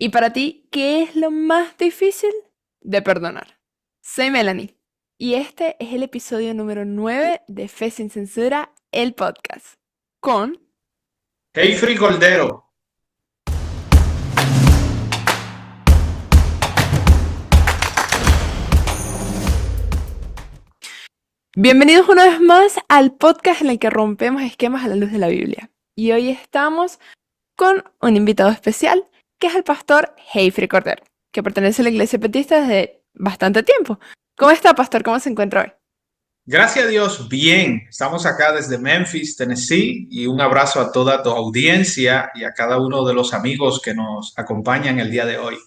Y para ti, ¿qué es lo más difícil de perdonar? Soy Melanie y este es el episodio número 9 de Fe sin Censura, el podcast. Con... Hey, Free Cordero. Bienvenidos una vez más al podcast en el que rompemos esquemas a la luz de la Biblia. Y hoy estamos con un invitado especial, que es el pastor Heifri Cordero, que pertenece a la Iglesia Adventista desde bastante tiempo. ¿Cómo está, pastor? ¿Cómo se encuentra hoy? Gracias a Dios, bien. Estamos acá desde Memphis, Tennessee, y un abrazo a toda tu audiencia y a cada uno de los amigos que nos acompañan el día de hoy.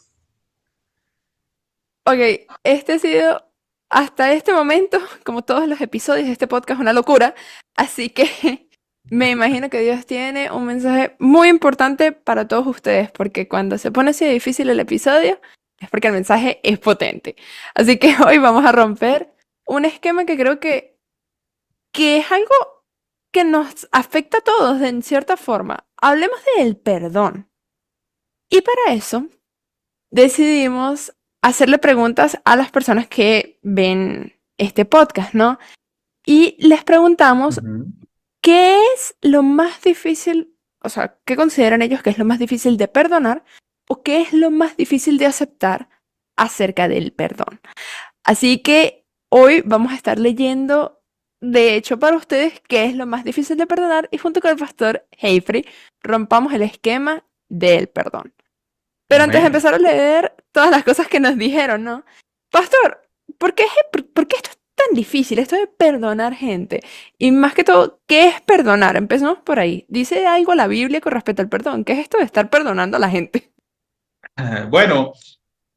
Ok, este ha sido hasta este momento, como todos los episodios de este podcast, una locura. Así que me imagino que Dios tiene un mensaje muy importante para todos ustedes, porque cuando se pone así de difícil el episodio, es porque el mensaje es potente. Así que hoy vamos a romper un esquema que creo que es algo que nos afecta a todos en cierta forma. Hablemos del perdón. Y para eso decidimos hacerle preguntas a las personas que ven este podcast, ¿no? Y les preguntamos Ujú. qué es lo más difícil, o sea, qué consideran ellos que es lo más difícil de perdonar o qué es lo más difícil de aceptar acerca del perdón. Así que hoy vamos a estar leyendo, de hecho, para ustedes qué es lo más difícil de perdonar y junto con el pastor Heifri rompamos el esquema del perdón. Pero antes de Amén. empezar a leer todas las cosas que nos dijeron, ¿no? Pastor, ¿por qué esto es tan difícil? Esto de perdonar gente. Y más que todo, ¿qué es perdonar? Empecemos por ahí. ¿Dice algo la Biblia con respecto al perdón? ¿Qué es esto de estar perdonando a la gente? Bueno,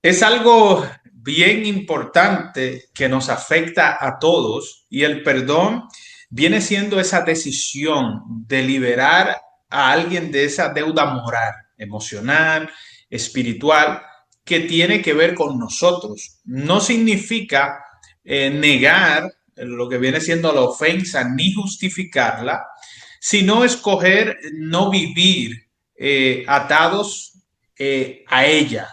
es algo bien importante que nos afecta a todos y el perdón viene siendo esa decisión de liberar a alguien de esa deuda moral, emocional, espiritual, que tiene que ver con nosotros. No significa negar lo que viene siendo la ofensa ni justificarla, sino escoger no vivir atados a ella.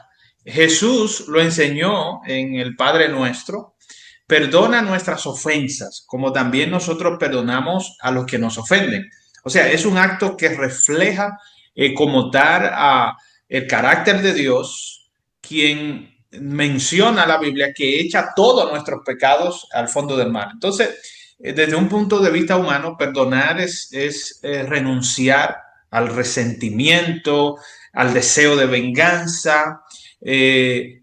Jesús lo enseñó en el Padre Nuestro. Perdona nuestras ofensas, como también nosotros perdonamos a los que nos ofenden. O sea, es un acto que refleja como tal el carácter de Dios, quien menciona la Biblia que echa todos nuestros pecados al fondo del mar. Entonces, desde un punto de vista humano, perdonar es renunciar al resentimiento, al deseo de venganza,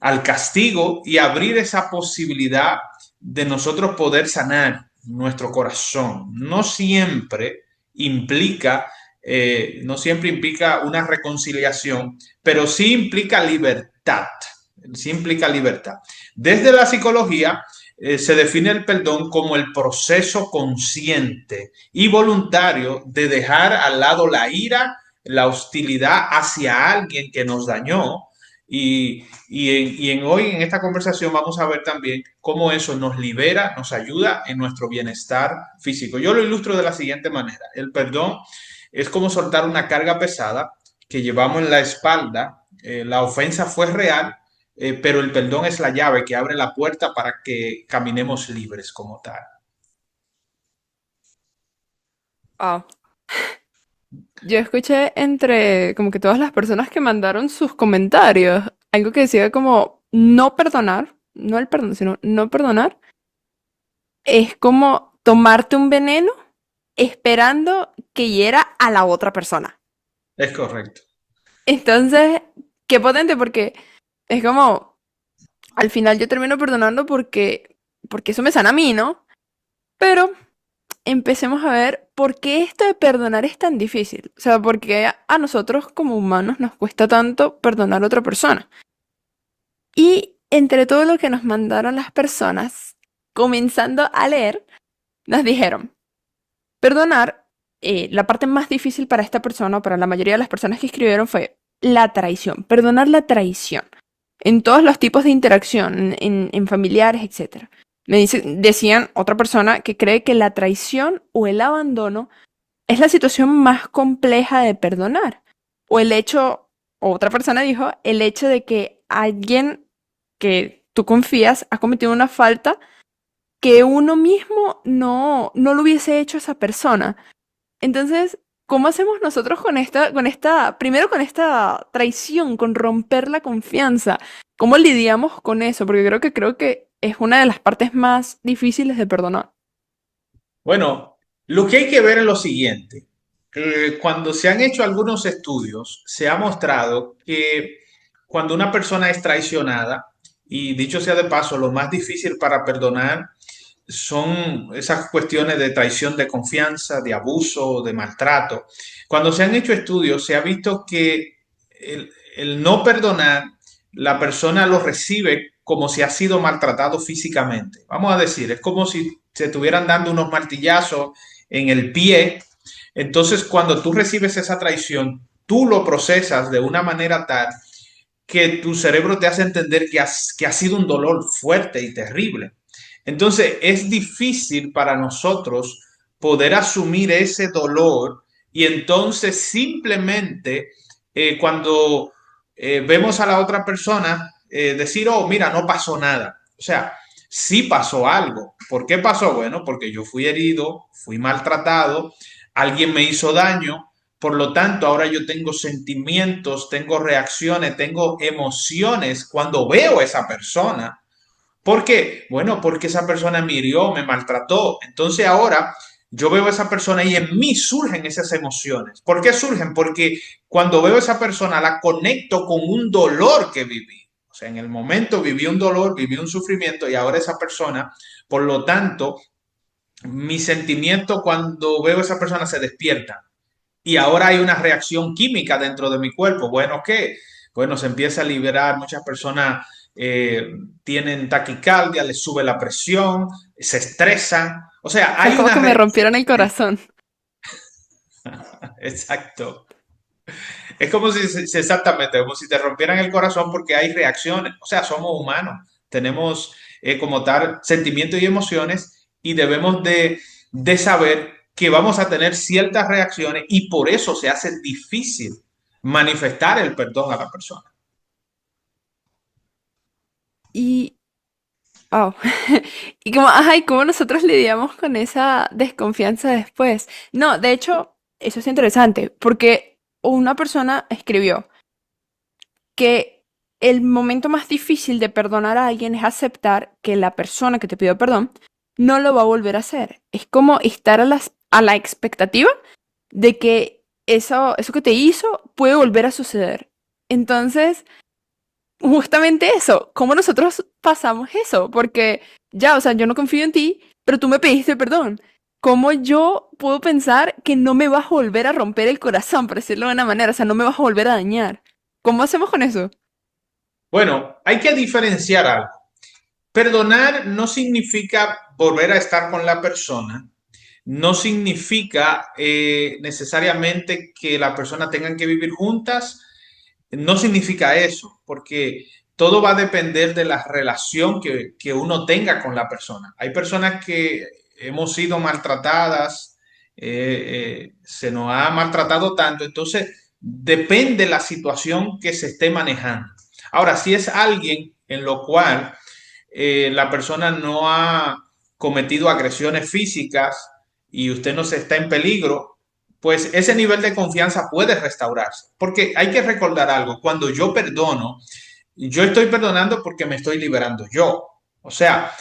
al castigo y abrir esa posibilidad de nosotros poder sanar nuestro corazón. No siempre implica una reconciliación, pero sí implica libertad. Sí implica libertad. Desde la psicología se define el perdón como el proceso consciente y voluntario de dejar al lado la ira, la hostilidad hacia alguien que nos dañó hoy en esta conversación vamos a ver también cómo eso nos libera, nos ayuda en nuestro bienestar físico. Yo lo ilustro de la siguiente manera. El perdón es como soltar una carga pesada que llevamos en la espalda. La ofensa fue real, pero el perdón es la llave que abre la puerta para que caminemos libres como tal. Ah, yo escuché entre como que todas las personas que mandaron sus comentarios, algo que decía como no perdonar, no el perdón, sino no perdonar, es como tomarte un veneno esperando que hiera a la otra persona. Es correcto. Entonces, qué potente porque es como, al final yo termino perdonando porque eso me sana a mí, ¿no? Pero empecemos a ver por qué esto de perdonar es tan difícil. O sea, por qué a nosotros como humanos nos cuesta tanto perdonar a otra persona. Y entre todo lo que nos mandaron las personas, comenzando a leer, nos dijeron, perdonar, la parte más difícil para esta persona, o para la mayoría de las personas que escribieron, fue la traición, perdonar la traición, en todos los tipos de interacción, en familiares, etcétera. Decían otra persona que cree que la traición o el abandono es la situación más compleja de perdonar, o el hecho, otra persona dijo el hecho de que alguien que tú confías ha cometido una falta que uno mismo no lo hubiese hecho a esa persona. Entonces, ¿cómo hacemos nosotros primero con esta traición, con romper la confianza? ¿Cómo lidiamos con eso? Porque creo que es una de las partes más difíciles de perdonar. Bueno, lo que hay que ver es lo siguiente. Cuando se han hecho algunos estudios, se ha mostrado que cuando una persona es traicionada, y dicho sea de paso, lo más difícil para perdonar son esas cuestiones de traición de confianza, de abuso, de maltrato. Cuando se han hecho estudios, se ha visto que el no perdonar, la persona lo recibe como si ha sido maltratado físicamente. Vamos a decir, es como si se estuvieran dando unos martillazos en el pie. Entonces, cuando tú recibes esa traición, tú lo procesas de una manera tal que tu cerebro te hace entender que ha sido un dolor fuerte y terrible. Entonces es difícil para nosotros poder asumir ese dolor y entonces simplemente cuando vemos a la otra persona decir, oh, mira, no pasó nada. O sea, sí pasó algo. ¿Por qué pasó? Bueno, porque yo fui herido, fui maltratado, alguien me hizo daño, por lo tanto, ahora yo tengo sentimientos, tengo reacciones, tengo emociones cuando veo a esa persona. ¿Por qué? Bueno, porque esa persona me hirió, me maltrató. Entonces ahora yo veo a esa persona y en mí surgen esas emociones. ¿Por qué surgen? Porque cuando veo a esa persona la conecto con un dolor que viví. O sea, en el momento viví un dolor, viví un sufrimiento y ahora esa persona, por lo tanto, mi sentimiento cuando veo a esa persona se despierta y ahora hay una reacción química dentro de mi cuerpo. Bueno, ¿qué? Bueno, se empieza a liberar, muchas personas eh, tienen taquicardia, les sube la presión, se estresan. O sea, Es hay como una que me reacción. rompieron el corazón. Exacto. Es como si exactamente, como si te rompieran el corazón porque hay reacciones. O sea, somos humanos, tenemos como tal sentimientos y emociones y debemos de saber que vamos a tener ciertas reacciones y por eso se hace difícil manifestar el perdón a la persona. Y, oh, y como, ajá, ¿y cómo nosotros lidiamos con esa desconfianza después? No, de hecho, eso es interesante, porque una persona escribió que el momento más difícil de perdonar a alguien es aceptar que la persona que te pidió perdón no lo va a volver a hacer. Es como estar a la expectativa de que eso que te hizo puede volver a suceder. Entonces, justamente eso, ¿cómo nosotros pasamos eso? Porque ya, o sea, yo no confío en ti, pero tú me pediste perdón. ¿Cómo yo puedo pensar que no me vas a volver a romper el corazón, por decirlo de una manera? O sea, no me vas a volver a dañar. ¿Cómo hacemos con eso? Bueno, hay que diferenciar algo. Perdonar no significa volver a estar con la persona, no significa necesariamente que la persona tengan que vivir juntas, no significa eso, porque todo va a depender de la relación que uno tenga con la persona. Hay personas que hemos sido maltratadas, se nos ha maltratado tanto, entonces depende la situación que se esté manejando. Ahora, si es alguien en lo cual la persona no ha cometido agresiones físicas y usted no se está en peligro, pues ese nivel de confianza puede restaurarse. Porque hay que recordar algo, cuando yo perdono, yo estoy perdonando porque me estoy liberando yo. O sea,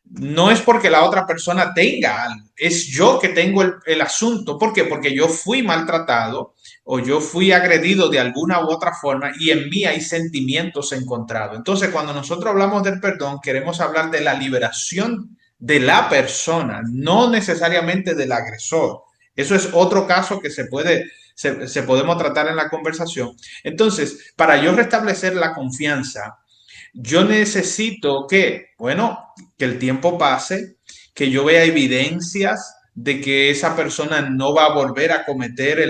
no es porque la otra persona tenga algo, es yo que tengo el asunto. ¿Por qué? Porque yo fui maltratado o yo fui agredido de alguna u otra forma y en mí hay sentimientos encontrados. Entonces, cuando nosotros hablamos del perdón, queremos hablar de la liberación de la persona, no necesariamente del agresor. Eso es otro caso que se podemos tratar en la conversación. Entonces, para yo restablecer la confianza, yo necesito que, bueno, que el tiempo pase, que yo vea evidencias de que esa persona no va a volver a cometer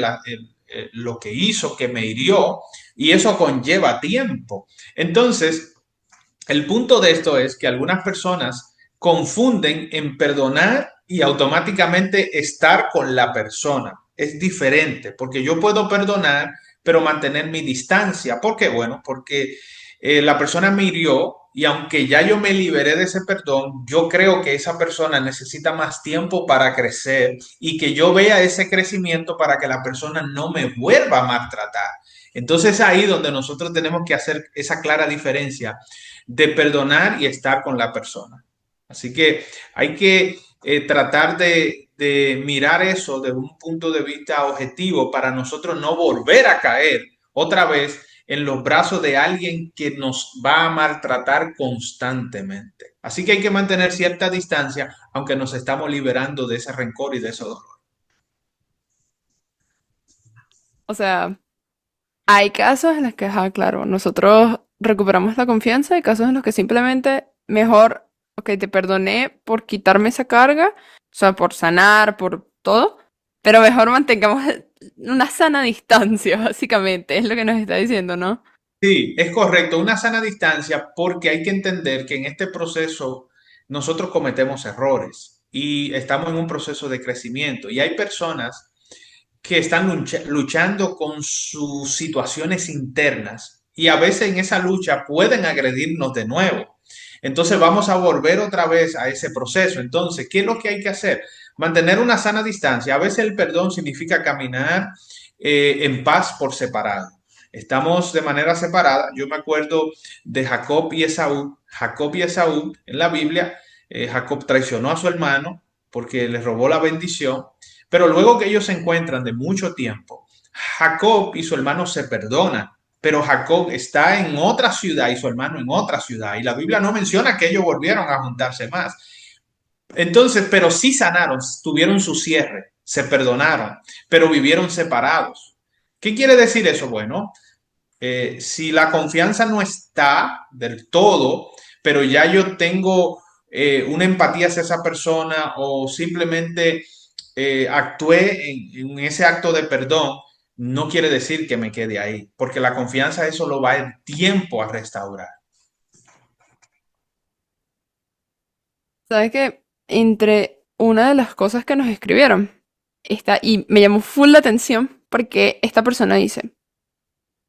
lo que hizo, que me hirió, y eso conlleva tiempo. Entonces, el punto de esto es que algunas personas confunden en perdonar y automáticamente estar con la persona. Es diferente, porque yo puedo perdonar, pero mantener mi distancia. ¿Por qué? Bueno, porque la persona me hirió y aunque ya yo me liberé de ese perdón, yo creo que esa persona necesita más tiempo para crecer y que yo vea ese crecimiento para que la persona no me vuelva a maltratar. Entonces ahí donde nosotros tenemos que hacer esa clara diferencia de perdonar y estar con la persona. Así que hay que tratar de mirar eso desde un punto de vista objetivo para nosotros no volver a caer otra vez en los brazos de alguien que nos va a maltratar constantemente. Así que hay que mantener cierta distancia, aunque nos estamos liberando de ese rencor y de ese dolor. O sea, hay casos en los que, ajá, claro, nosotros recuperamos la confianza, hay casos en los que simplemente mejor, ok, te perdoné por quitarme esa carga, o sea, por sanar, por todo, pero mejor mantengamos una sana distancia, básicamente, es lo que nos está diciendo, ¿no? Sí, es correcto, una sana distancia porque hay que entender que en este proceso nosotros cometemos errores y estamos en un proceso de crecimiento y hay personas que están luchando con sus situaciones internas y a veces en esa lucha pueden agredirnos de nuevo. Entonces vamos a volver otra vez a ese proceso. Entonces, ¿qué es lo que hay que hacer? Mantener una sana distancia. A veces el perdón significa caminar en paz por separado. Estamos de manera separada. Yo me acuerdo de Jacob y Esaú. Jacob y Esaú en la Biblia, Jacob traicionó a su hermano porque le robó la bendición, pero luego que ellos se encuentran de mucho tiempo, Jacob y su hermano se perdonan, pero Jacob está en otra ciudad y su hermano en otra ciudad, y la Biblia no menciona que ellos volvieron a juntarse más. Entonces, pero sí sanaron, tuvieron su cierre, se perdonaron, pero vivieron separados. ¿Qué quiere decir eso? Bueno, si la confianza no está del todo, pero ya yo tengo una empatía hacia esa persona o simplemente actué en ese acto de perdón, no quiere decir que me quede ahí, porque la confianza eso lo va el tiempo a restaurar. Sabes que entre una de las cosas que nos escribieron está, y me llamó full la atención porque esta persona dice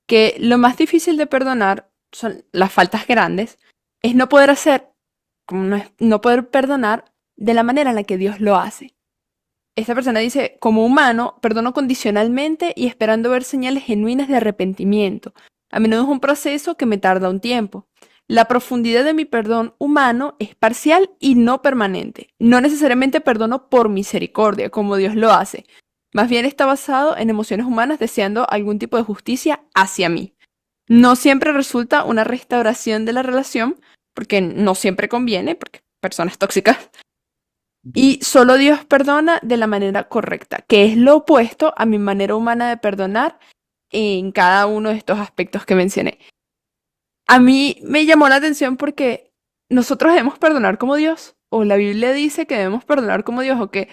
que lo más difícil de perdonar son las faltas grandes, es no poder hacer, como no poder perdonar de la manera en la que Dios lo hace. Esta persona dice, como humano, perdono condicionalmente y esperando ver señales genuinas de arrepentimiento. A menudo es un proceso que me tarda un tiempo. La profundidad de mi perdón humano es parcial y no permanente. No necesariamente perdono por misericordia, como Dios lo hace. Más bien está basado en emociones humanas deseando algún tipo de justicia hacia mí. No siempre resulta una restauración de la relación, porque no siempre conviene, porque personas tóxicas y solo Dios perdona de la manera correcta, que es lo opuesto a mi manera humana de perdonar en cada uno de estos aspectos que mencioné. A mí me llamó la atención porque nosotros debemos perdonar como Dios, o la Biblia dice que debemos perdonar como Dios, o que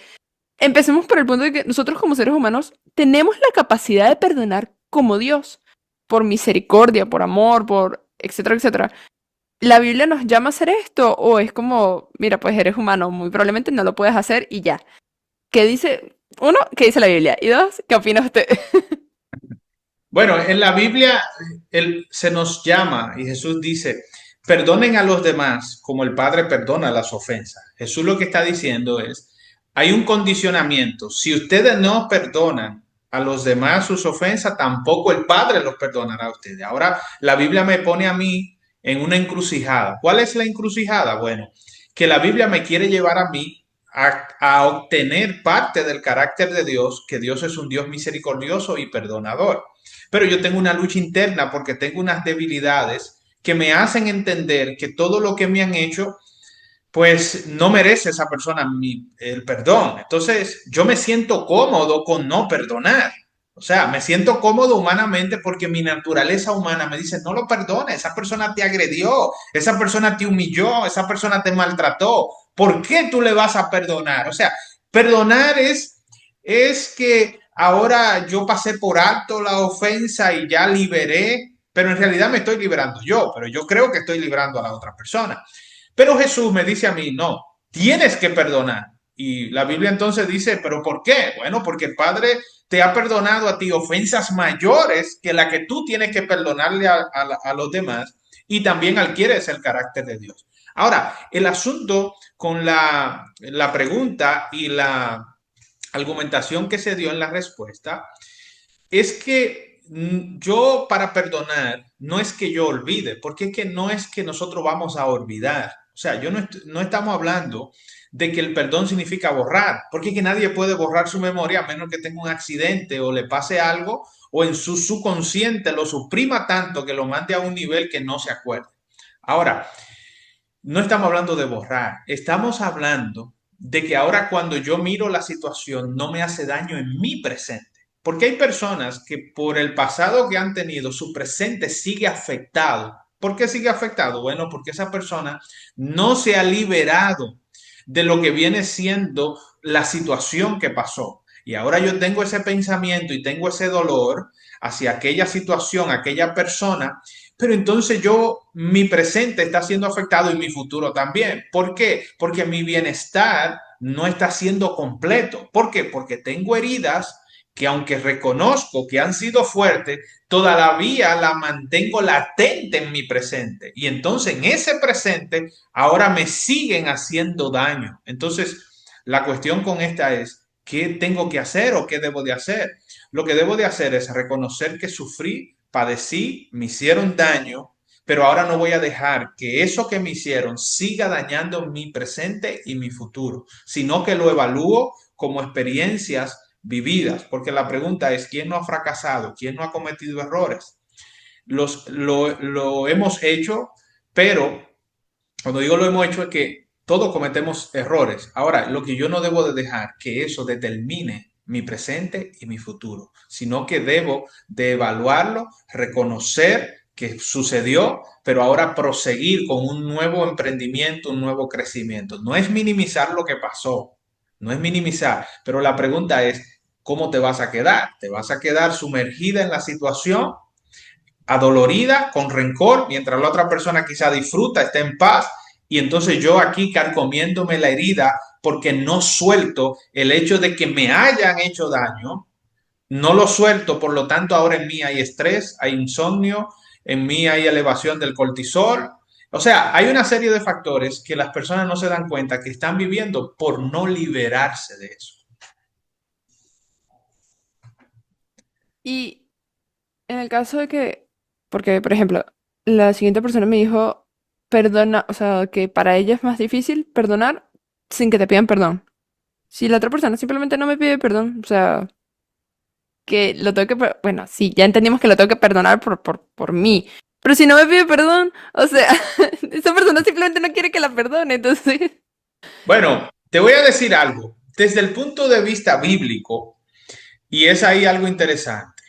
empecemos por el punto de que nosotros como seres humanos tenemos la capacidad de perdonar como Dios, por misericordia, por amor, por etcétera, etcétera. ¿La Biblia nos llama a hacer esto? ¿O es como, mira, pues eres humano, muy probablemente no lo puedes hacer y ya? ¿Qué dice? Uno, ¿qué dice la Biblia? Y dos, ¿qué opina usted? Bueno, en la Biblia se nos llama y Jesús dice, perdonen a los demás como el Padre perdona las ofensas. Jesús lo que está diciendo es, hay un condicionamiento. Si ustedes no perdonan a los demás sus ofensas, tampoco el Padre los perdonará a ustedes. Ahora, la Biblia me pone a mí en una encrucijada. ¿Cuál es la encrucijada? Bueno, que la Biblia me quiere llevar a mí a obtener parte del carácter de Dios, que Dios es un Dios misericordioso y perdonador. Pero yo tengo una lucha interna porque tengo unas debilidades que me hacen entender que todo lo que me han hecho, pues no merece esa persona el perdón. Entonces, yo me siento cómodo con no perdonar. O sea, me siento cómodo humanamente porque mi naturaleza humana me dice, no lo perdones, esa persona te agredió, esa persona te humilló, esa persona te maltrató. ¿Por qué tú le vas a perdonar? O sea, perdonar es que ahora yo pasé por alto la ofensa y ya liberé, pero en realidad me estoy liberando yo, pero yo creo que estoy librando a la otra persona. Pero Jesús me dice a mí, no, tienes que perdonar. Y la Biblia entonces dice, ¿pero por qué? Bueno, porque el Padre te ha perdonado a ti ofensas mayores que la que tú tienes que perdonarle a los demás y también adquieres el carácter de Dios. Ahora, el asunto con la pregunta y la argumentación que se dio en la respuesta es que yo para perdonar no es que yo olvide, porque es que no es que nosotros vamos a olvidar. O sea, yo no estamos hablando de que el perdón significa borrar, porque es que nadie puede borrar su memoria a menos que tenga un accidente o le pase algo o en su subconsciente lo suprima tanto que lo mande a un nivel que no se acuerde. Ahora, no estamos hablando de borrar, estamos hablando de que ahora cuando yo miro la situación no me hace daño en mi presente. Porque hay personas que por el pasado que han tenido, su presente sigue afectado. ¿Por qué sigue afectado? Bueno, porque esa persona no se ha liberado de lo que viene siendo la situación que pasó. Y ahora yo tengo ese pensamiento y tengo ese dolor hacia aquella situación, aquella persona, pero entonces mi presente está siendo afectado y mi futuro también. ¿Por qué? Porque mi bienestar no está siendo completo. ¿Por qué? Porque tengo heridas que aunque reconozco que han sido fuertes, todavía la mantengo latente en mi presente. Y entonces en ese presente ahora me siguen haciendo daño. Entonces, la cuestión con esta es, ¿qué tengo que hacer o qué debo de hacer? Lo que debo de hacer es reconocer que sufrí, padecí, me hicieron daño, pero ahora no voy a dejar que eso que me hicieron siga dañando mi presente y mi futuro, sino que lo evalúo como experiencias vividas, porque la pregunta es, ¿quién no ha fracasado? ¿Quién no ha cometido errores? Lo hemos hecho, pero cuando digo lo hemos hecho es que todos cometemos errores. Ahora, lo que yo no debo de dejar que eso determine mi presente y mi futuro, sino que debo de evaluarlo, reconocer que sucedió, pero ahora proseguir con un nuevo emprendimiento, un nuevo crecimiento. No es minimizar lo que pasó, no es minimizar, pero la pregunta es, ¿cómo te vas a quedar? ¿Te vas a quedar sumergida en la situación, adolorida, con rencor, mientras la otra persona quizá disfruta, está en paz, y entonces yo aquí carcomiéndome la herida porque no suelto el hecho de que me hayan hecho daño, no lo suelto, por lo tanto ahora en mí hay estrés, hay insomnio, en mí hay elevación del cortisol. O sea, hay una serie de factores que las personas no se dan cuenta que están viviendo por no liberarse de eso. Y en el caso de que, porque, por ejemplo, la siguiente persona me dijo, perdona, o sea, que para ella es más difícil perdonar sin que te pidan perdón. Si la otra persona simplemente no me pide perdón, o sea, que lo tengo que, bueno, sí, ya entendimos que lo tengo que perdonar por mí. Pero si no me pide perdón, o sea, esa persona simplemente no quiere que la perdone, entonces, Bueno, te voy a decir algo. Desde el punto de vista bíblico, y es ahí algo interesante.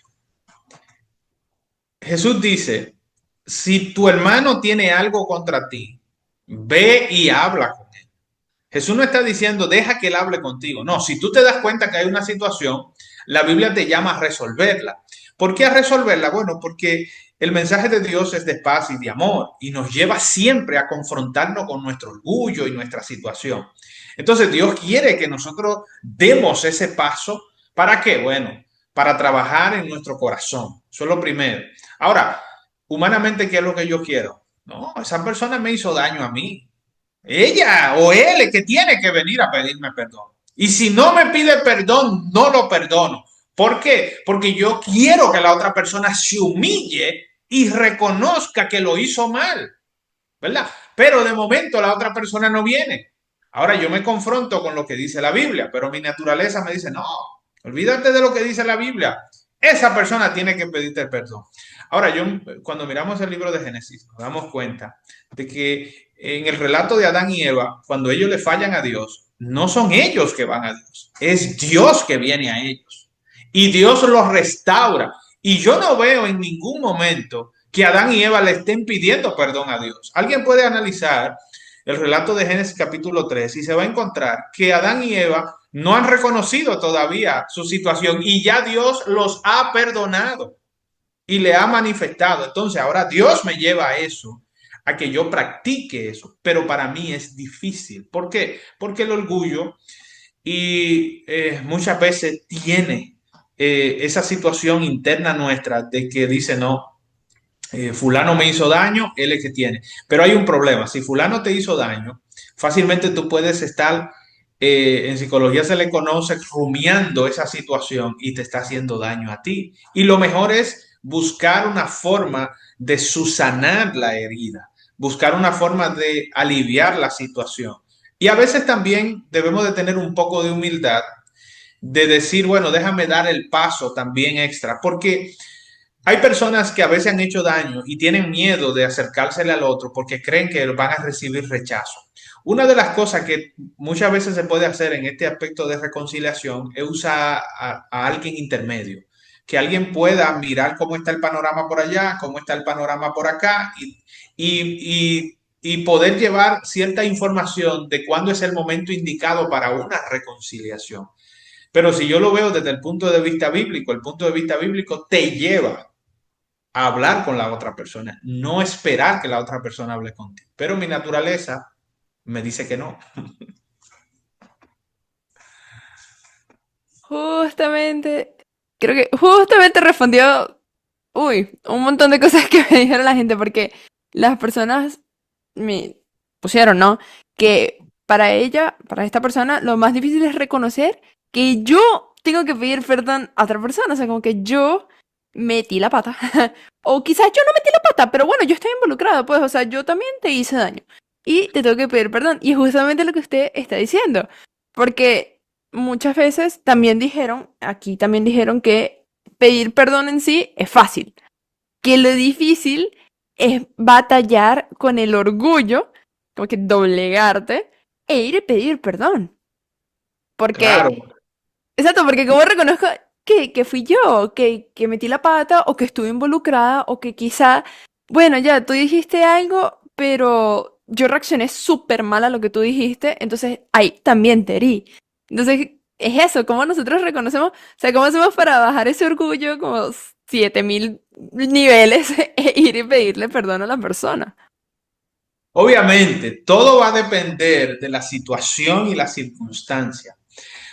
Jesús dice, si tu hermano tiene algo contra ti, ve y habla con él. Jesús no está diciendo, deja que él hable contigo. No, si tú te das cuenta que hay una situación, la Biblia te llama a resolverla. ¿Por qué a resolverla? Bueno, porque el mensaje de Dios es de paz y de amor y nos lleva siempre a confrontarnos con nuestro orgullo y nuestra situación. Entonces Dios quiere que nosotros demos ese paso. ¿Para qué? Bueno, para trabajar en nuestro corazón. Eso es lo primero. Ahora, humanamente, ¿qué es lo que yo quiero? No, esa persona me hizo daño a mí. Ella o él es que tiene que venir a pedirme perdón. Y si no me pide perdón, no lo perdono. ¿Por qué? Porque yo quiero que la otra persona se humille y reconozca que lo hizo mal, ¿verdad? Pero de momento la otra persona no viene. Ahora yo me confronto con lo que dice la Biblia, pero mi naturaleza me dice, no, olvídate de lo que dice la Biblia. Esa persona tiene que pedirte perdón. Ahora, cuando miramos el libro de Génesis, nos damos cuenta de que en el relato de Adán y Eva, cuando ellos le fallan a Dios, no son ellos que van a Dios, es Dios que viene a ellos. Y Dios los restaura. Y yo no veo en ningún momento que Adán y Eva le estén pidiendo perdón a Dios. Alguien puede analizar el relato de Génesis capítulo 3 y se va a encontrar que Adán y Eva no han reconocido todavía su situación y ya Dios los ha perdonado y le ha manifestado. Entonces ahora Dios me lleva a eso, a que yo practique eso, pero para mí es difícil. ¿Por qué? Porque el orgullo y muchas veces tiene esa situación interna nuestra de que dice, no, fulano me hizo daño, él es que tiene. Pero hay un problema, si fulano te hizo daño, fácilmente tú puedes estar, en psicología se le conoce rumiando esa situación y te está haciendo daño a ti. Y lo mejor es buscar una forma de subsanar la herida, buscar una forma de aliviar la situación. Y a veces también debemos de tener un poco de humildad, de decir, bueno, déjame dar el paso también extra, porque hay personas que a veces han hecho daño y tienen miedo de acercársele al otro porque creen que van a recibir rechazo. Una de las cosas que muchas veces se puede hacer en este aspecto de reconciliación es usar a alguien intermedio, que alguien pueda mirar cómo está el panorama por allá, cómo está el panorama por acá y poder llevar cierta información de cuándo es el momento indicado para una reconciliación. Pero si yo lo veo desde el punto de vista bíblico, el punto de vista bíblico te lleva a hablar con la otra persona, no esperar que la otra persona hable contigo. Pero mi naturaleza me dice que no. Justamente, creo que justamente respondió, uy, un montón de cosas que me dijeron la gente, porque las personas me pusieron, ¿no? Que para ella, para esta persona, lo más difícil es reconocer que yo tengo que pedir perdón a otra persona, o sea, como que yo metí la pata. O quizás yo no metí la pata, pero bueno, yo estoy involucrada, pues, o sea, yo también te hice daño. Y te tengo que pedir perdón. Y es justamente lo que usted está diciendo. Porque muchas veces también dijeron, aquí también dijeron que pedir perdón en sí es fácil. Que lo difícil es batallar con el orgullo, como que doblegarte, e ir a pedir perdón. Claro. Porque, exacto, porque como reconozco que fui yo, que metí la pata, o que estuve involucrada, o que quizá, bueno, ya, tú dijiste algo, pero yo reaccioné súper mal a lo que tú dijiste, entonces ahí también te herí. Entonces, es eso, cómo nosotros reconocemos, o sea, cómo hacemos para bajar ese orgullo como 7000 niveles e ir y pedirle perdón a la persona. Obviamente, todo va a depender de la situación y la circunstancia,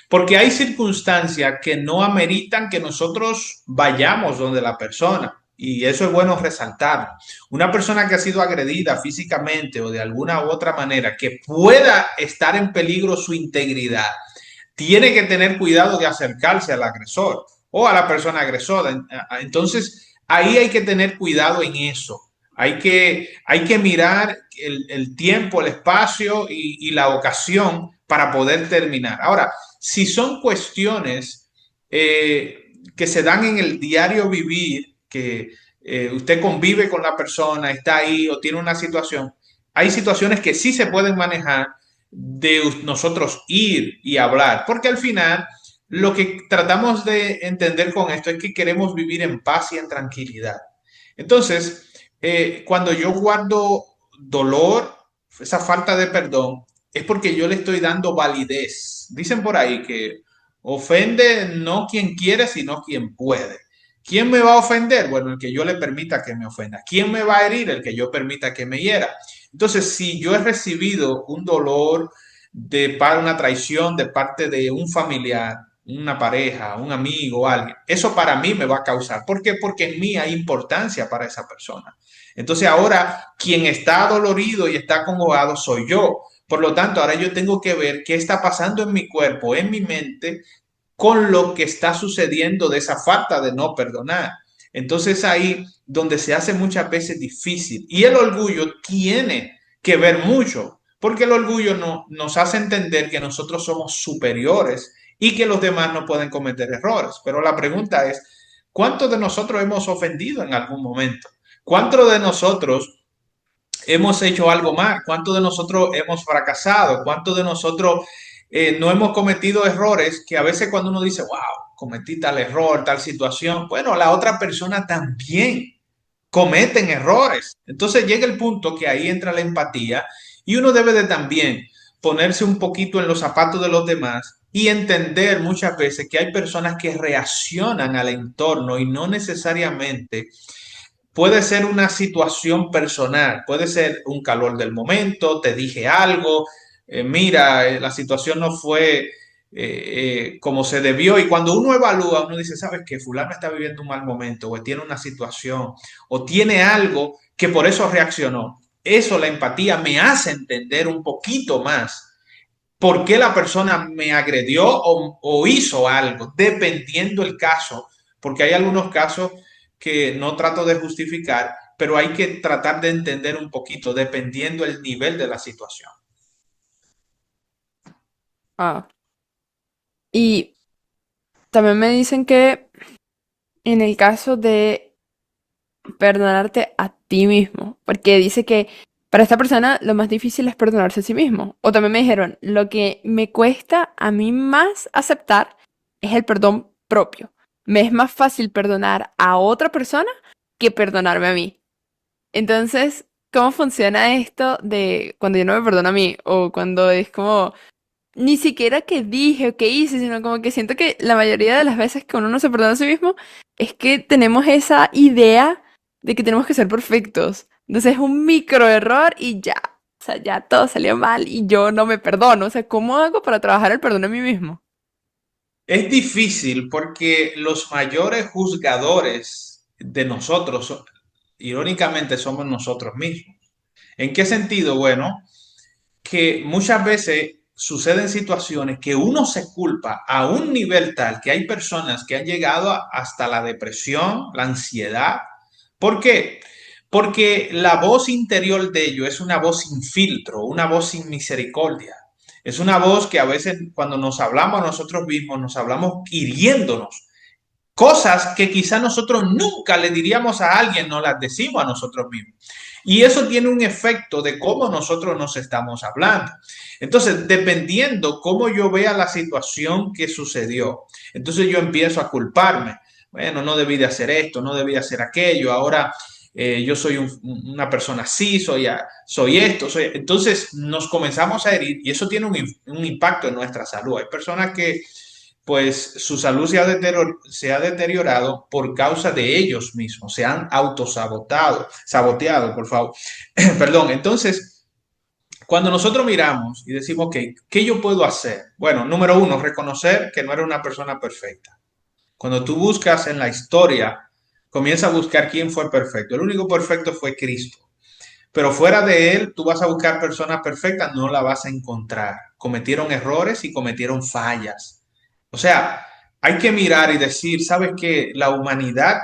porque hay circunstancias que no ameritan que nosotros vayamos donde la persona. Y eso es bueno resaltar. Una persona que ha sido agredida físicamente o de alguna u otra manera, que pueda estar en peligro su integridad, tiene que tener cuidado de acercarse al agresor o a la persona agresora. Entonces, ahí hay que tener cuidado en eso. Hay que mirar el tiempo, el espacio y la ocasión para poder terminar. Ahora, si son cuestiones que se dan en el diario vivir, que usted convive con la persona, está ahí o tiene una situación, hay situaciones que sí se pueden manejar de nosotros ir y hablar, porque al final lo que tratamos de entender con esto es que queremos vivir en paz y en tranquilidad. Entonces, cuando yo guardo dolor, esa falta de perdón, es porque yo le estoy dando validez. Dicen por ahí que ofende no quien quiere, sino quien puede. ¿Quién me va a ofender? Bueno, el que yo le permita que me ofenda. ¿Quién me va a herir? El que yo permita que me hiera. Entonces, si yo he recibido un dolor para una traición de parte de un familiar, una pareja, un amigo, alguien, eso para mí me va a causar. ¿Por qué? Porque en mí hay importancia para esa persona. Entonces ahora quien está dolorido y está acongojado soy yo. Por lo tanto, ahora yo tengo que ver qué está pasando en mi cuerpo, en mi mente, con lo que está sucediendo de esa falta de no perdonar. Entonces ahí donde se hace muchas veces difícil. Y el orgullo tiene que ver mucho, porque el orgullo nos hace entender que nosotros somos superiores y que los demás no pueden cometer errores. Pero la pregunta es, ¿cuántos de nosotros hemos ofendido en algún momento? ¿Cuántos de nosotros hemos hecho algo mal? ¿Cuántos de nosotros hemos fracasado? ¿Cuántos de nosotros no hemos cometido errores que a veces cuando uno dice, wow, cometí tal error, tal situación, bueno, la otra persona también cometen errores. Entonces llega el punto que ahí entra la empatía y uno debe de también ponerse un poquito en los zapatos de los demás y entender muchas veces que hay personas que reaccionan al entorno y no necesariamente puede ser una situación personal, puede ser un calor del momento, te dije algo, mira, la situación no fue como se debió. Y cuando uno evalúa, uno dice, ¿sabes qué? Fulano está viviendo un mal momento, o tiene una situación, o tiene algo que por eso reaccionó. Eso, la empatía, me hace entender un poquito más por qué la persona me agredió o hizo algo, dependiendo el caso, porque hay algunos casos que no trato de justificar, pero hay que tratar de entender un poquito, dependiendo el nivel de la situación. Ah, y también me dicen que en el caso de perdonarte a ti mismo, porque dice que para esta persona lo más difícil es perdonarse a sí mismo. O también me dijeron, lo que me cuesta a mí más aceptar es el perdón propio. Me es más fácil perdonar a otra persona que perdonarme a mí. Entonces, ¿cómo funciona esto de cuando yo no me perdono a mí? O cuando es como, ni siquiera que dije o que hice, sino como que siento que la mayoría de las veces que uno no se perdona a sí mismo es que tenemos esa idea de que tenemos que ser perfectos. Entonces es un micro error y ya. O sea, ya todo salió mal y yo no me perdono. O sea, ¿cómo hago para trabajar el perdón a mí mismo? Es difícil porque los mayores juzgadores de nosotros, irónicamente, somos nosotros mismos. ¿En qué sentido? Bueno, que muchas veces suceden situaciones que uno se culpa a un nivel tal que hay personas que han llegado hasta la depresión, la ansiedad. ¿Por qué? Porque la voz interior de ellos es una voz sin filtro, una voz sin misericordia. Es una voz que a veces cuando nos hablamos a nosotros mismos, nos hablamos hiriéndonos. Cosas que quizá nosotros nunca le diríamos a alguien, no las decimos a nosotros mismos. Y eso tiene un efecto de cómo nosotros nos estamos hablando. Entonces, dependiendo cómo yo vea la situación que sucedió, entonces yo empiezo a culparme. Bueno, no debí de hacer esto, no debí de hacer aquello, ahora yo soy una persona así, soy esto, soy... Entonces nos comenzamos a herir y eso tiene un impacto en nuestra salud. Hay personas que pues su salud se ha deteriorado por causa de ellos mismos, se han saboteado, por favor. Perdón, entonces, cuando nosotros miramos y decimos, ok, ¿qué yo puedo hacer? Bueno, número uno, reconocer que no eres una persona perfecta. Cuando tú buscas en la historia, comienza a buscar quién fue perfecto. El único perfecto fue Cristo. Pero fuera de él, tú vas a buscar personas perfectas, no la vas a encontrar. Cometieron errores y cometieron fallas. O sea, hay que mirar y decir, ¿sabes qué? La humanidad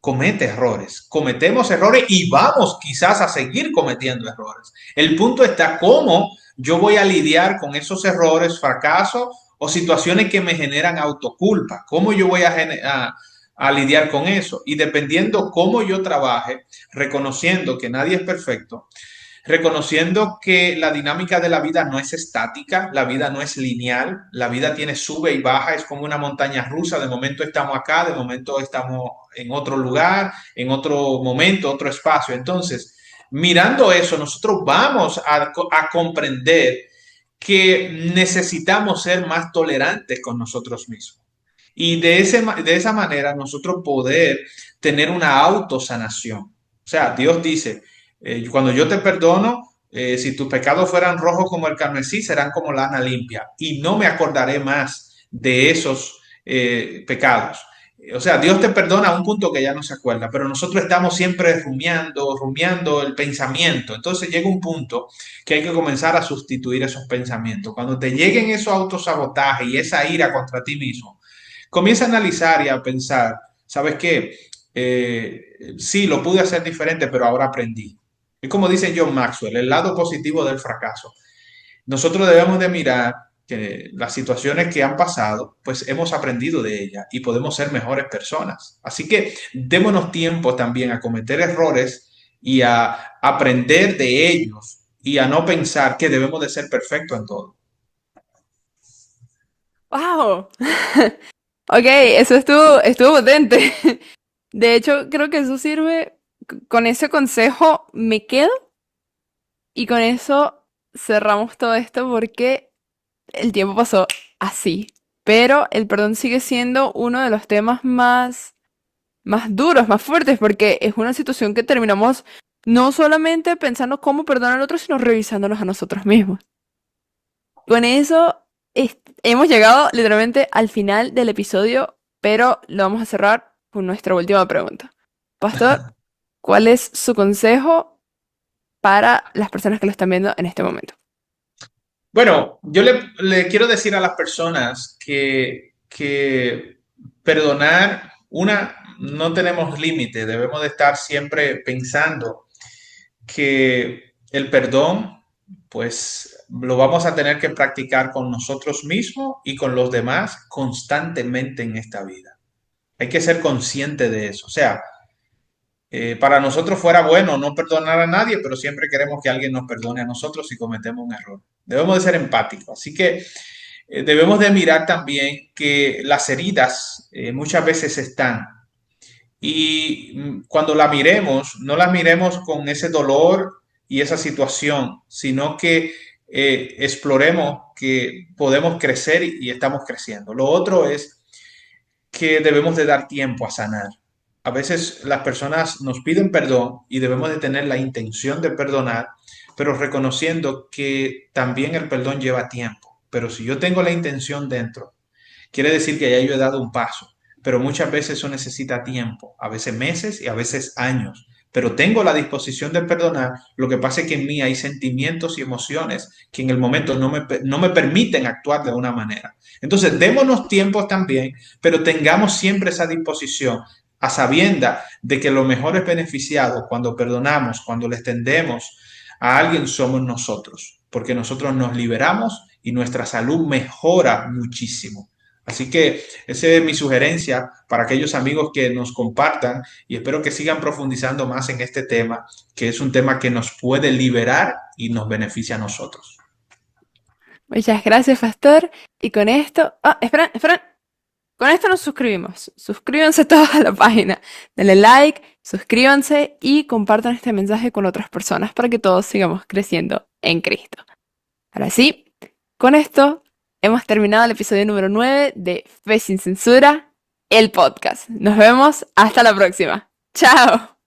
comete errores, cometemos errores y vamos quizás a seguir cometiendo errores. El punto está cómo yo voy a lidiar con esos errores, fracasos o situaciones que me generan autoculpa, cómo yo voy a lidiar con eso. Y dependiendo cómo yo trabaje, reconociendo que nadie es perfecto, reconociendo que la dinámica de la vida no es estática, la vida no es lineal, la vida tiene sube y baja, es como una montaña rusa, de momento estamos acá, de momento estamos en otro lugar, en otro momento, otro espacio. Entonces, mirando eso, nosotros vamos a comprender que necesitamos ser más tolerantes con nosotros mismos. Y de esa manera nosotros poder tener una autosanación. O sea, Dios dice, cuando yo te perdono, si tus pecados fueran rojos como el carmesí, serán como lana limpia. Y no me acordaré más de esos pecados. O sea, Dios te perdona a un punto que ya no se acuerda, pero nosotros estamos siempre rumiando el pensamiento. Entonces llega un punto que hay que comenzar a sustituir esos pensamientos. Cuando te lleguen esos autosabotajes y esa ira contra ti mismo, comienza a analizar y a pensar, ¿sabes qué? Sí, lo pude hacer diferente, pero ahora aprendí. Es como dice John Maxwell, el lado positivo del fracaso. Nosotros debemos de mirar que las situaciones que han pasado, pues hemos aprendido de ellas y podemos ser mejores personas. Así que démonos tiempo también a cometer errores y a aprender de ellos y a no pensar que debemos de ser perfectos en todo. ¡Wow! Ok, eso estuvo potente. De hecho, creo que eso sirve. Con ese consejo me quedo y con eso cerramos todo esto porque el tiempo pasó así. Pero el perdón sigue siendo uno de los temas más duros, más fuertes, porque es una situación que terminamos no solamente pensando cómo perdonar al otro, sino revisándonos a nosotros mismos. Con eso hemos llegado literalmente al final del episodio, pero lo vamos a cerrar con nuestra última pregunta. Pastor, ¿cuál es su consejo para las personas que lo están viendo en este momento? Bueno, yo le quiero decir a las personas que perdonar, no tenemos límite, debemos de estar siempre pensando que el perdón, pues lo vamos a tener que practicar con nosotros mismos y con los demás constantemente en esta vida. Hay que ser consciente de eso. O sea, para nosotros fuera bueno no perdonar a nadie, pero siempre queremos que alguien nos perdone a nosotros si cometemos un error. Debemos de ser empáticos. Así que debemos de mirar también que las heridas muchas veces están y cuando la miremos, no la miremos con ese dolor y esa situación, sino que exploremos que podemos crecer y estamos creciendo. Lo otro es que debemos de dar tiempo a sanar. A veces las personas nos piden perdón y debemos de tener la intención de perdonar, pero reconociendo que también el perdón lleva tiempo. Pero si yo tengo la intención dentro, quiere decir que ya yo he dado un paso, pero muchas veces eso necesita tiempo, a veces meses y a veces años. Pero tengo la disposición de perdonar, lo que pasa es que en mí hay sentimientos y emociones que en el momento no me permiten actuar de una manera. Entonces, démonos tiempos también, pero tengamos siempre esa disposición a sabienda de que los mejores beneficiados cuando perdonamos, cuando le extendemos a alguien somos nosotros, porque nosotros nos liberamos y nuestra salud mejora muchísimo. Así que esa es mi sugerencia para aquellos amigos que nos compartan y espero que sigan profundizando más en este tema, que es un tema que nos puede liberar y nos beneficia a nosotros. Muchas gracias, Pastor. Y con esto... Ah, esperen, esperen. Con esto nos suscribimos. Suscríbanse todos a la página. Denle like, suscríbanse y compartan este mensaje con otras personas para que todos sigamos creciendo en Cristo. Ahora sí, con esto hemos terminado el episodio número 9 de Fe sin Censura, el podcast. Nos vemos hasta la próxima. ¡Chao!